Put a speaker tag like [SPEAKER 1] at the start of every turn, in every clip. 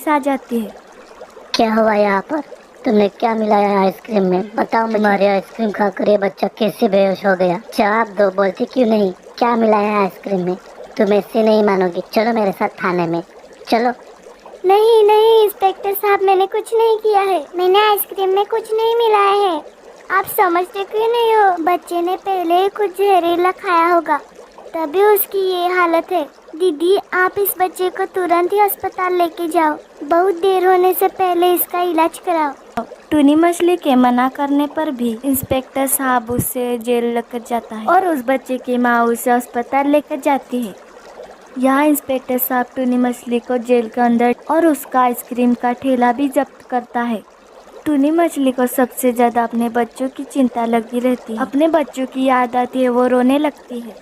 [SPEAKER 1] आ जाती है।
[SPEAKER 2] क्या हुआ यहाँ पर? तुमने क्या मिलाया है आइसक्रीम में? बताओ मुझे। तुम्हारे आइसक्रीम खाकर ये बच्चा कैसे बेहोश हो गया? जवाब दो, बोलती क्यों नहीं? क्या मिलाया है आइसक्रीम में? तुम ऐसे नहीं मानोगी। चलो मेरे साथ थाने में, चलो।
[SPEAKER 3] नहीं नहीं इंस्पेक्टर साहब, मैंने कुछ नहीं किया है। मैंने आइसक्रीम में कुछ नहीं मिलाया है। आप समझते क्यों नहीं हो? बच्चे ने पहले ही कुछ जहरीला खाया होगा, तभी उसकी ये हालत है। दीदी, आप इस बच्चे को तुरंत ही अस्पताल लेके जाओ। बहुत देर होने से पहले इसका इलाज कराओ।
[SPEAKER 1] टूनी मछली के मना करने पर भी इंस्पेक्टर साहब उसे जेल लेकर जाता है और उस बच्चे की माँ उसे अस्पताल लेकर जाती है। यहाँ इंस्पेक्टर साहब टूनी मछली को जेल के अंदर और उसका आइसक्रीम का ठेला भी जब्त करता है। टूनी मछली को सबसे ज्यादा अपने बच्चों की चिंता लगी रहती है। अपने बच्चों की याद आती है, वो रोने लगती है।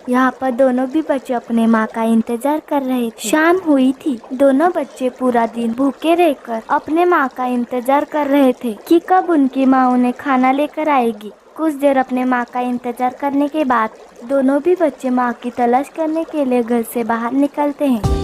[SPEAKER 1] यहाँ पर दोनों भी बच्चे अपने माँ का इंतजार कर रहे थे। शाम हुई थी। दोनों बच्चे पूरा दिन भूखे रहकर अपने माँ का इंतजार कर रहे थे कि कब उनकी माँ उन्हें खाना लेकर आएगी। कुछ देर अपने माँ का इंतजार करने के बाद दोनों भी बच्चे माँ की तलाश करने के लिए घर से बाहर निकलते हैं।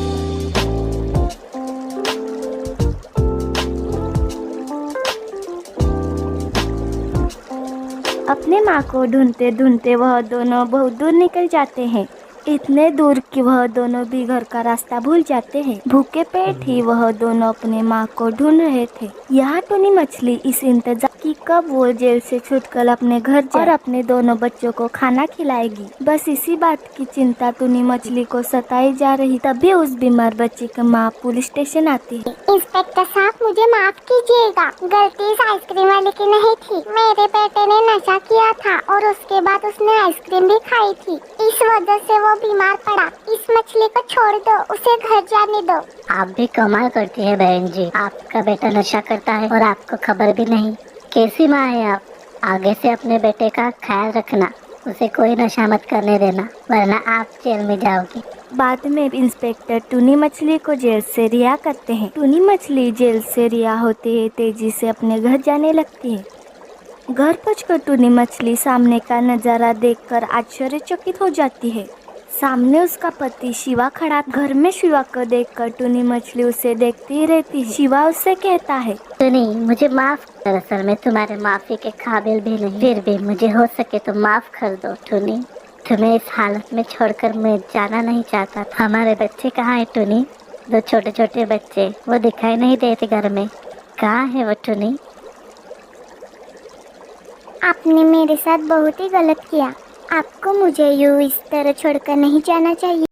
[SPEAKER 1] अपने माँ को ढूंढते ढूंढते वह दोनों बहुत दूर निकल जाते हैं। इतने दूर कि वह दोनों भी घर का रास्ता भूल जाते हैं। भूखे पेट ही वह दोनों अपने माँ को ढूंढ रहे थे। यहाँ टूनी मछली इस इंतजार की कब वो जेल से छूटकर अपने घर जाए और अपने दोनों बच्चों को खाना खिलाएगी। बस इसी बात की चिंता टूनी मछली को सताई जा रही। तभी उस बीमार बच्चे की माँ पुलिस स्टेशन आती है।
[SPEAKER 3] इंस्पेक्टर साहब, मुझे माफ कीजिएगा। गलती इस आइसक्रीम वाले की नहीं थी। मेरे बेटे ने नशा किया था और उसके बाद उसने आइसक्रीम भी खाई थी। इस वजह से वो बीमार पड़ा। इस मछली को छोड़ दो, उसे घर जाने दो।
[SPEAKER 2] आप भी कमाल करती है बहन जी। आपका बेटा नशा करता है और आपको खबर भी नहीं। कैसी माँ है आप? आगे से अपने बेटे का ख्याल रखना, उसे कोई नशा मत करने देना, वरना आप जेल में जाओगी।
[SPEAKER 1] बाद में इंस्पेक्टर टूनी मछली को जेल से रिहा करते हैं। टूनी मछली जेल से रिहा होते ही तेजी से अपने घर जाने लगती है। घर पहुंचकर टूनी मछली सामने का नजारा देखकर आश्चर्यचकित हो जाती है। सामने उसका पति शिवा खड़ा। घर में शिवा को देखकर टूनी मछली उसे देखती ही रहती है। शिवा उससे कहता है,
[SPEAKER 2] टूनी, मुझे माफ। दरअसल मैं तुम्हारे माफी के काबिल भी नहीं, फिर भी मुझे हो सके तो माफ कर दो। टूनी, तुम्हें इस हालत में छोड़कर मैं जाना नहीं चाहता था। हमारे बच्चे कहाँ है टूनी? दो छोटे छोटे बच्चे, वो दिखाई नहीं देते घर में। कहाँ है वो टूनी?
[SPEAKER 3] आपने मेरे साथ बहुत ही गलत किया। आपको मुझे यूं इस तरह छोड़कर नहीं जाना चाहिए।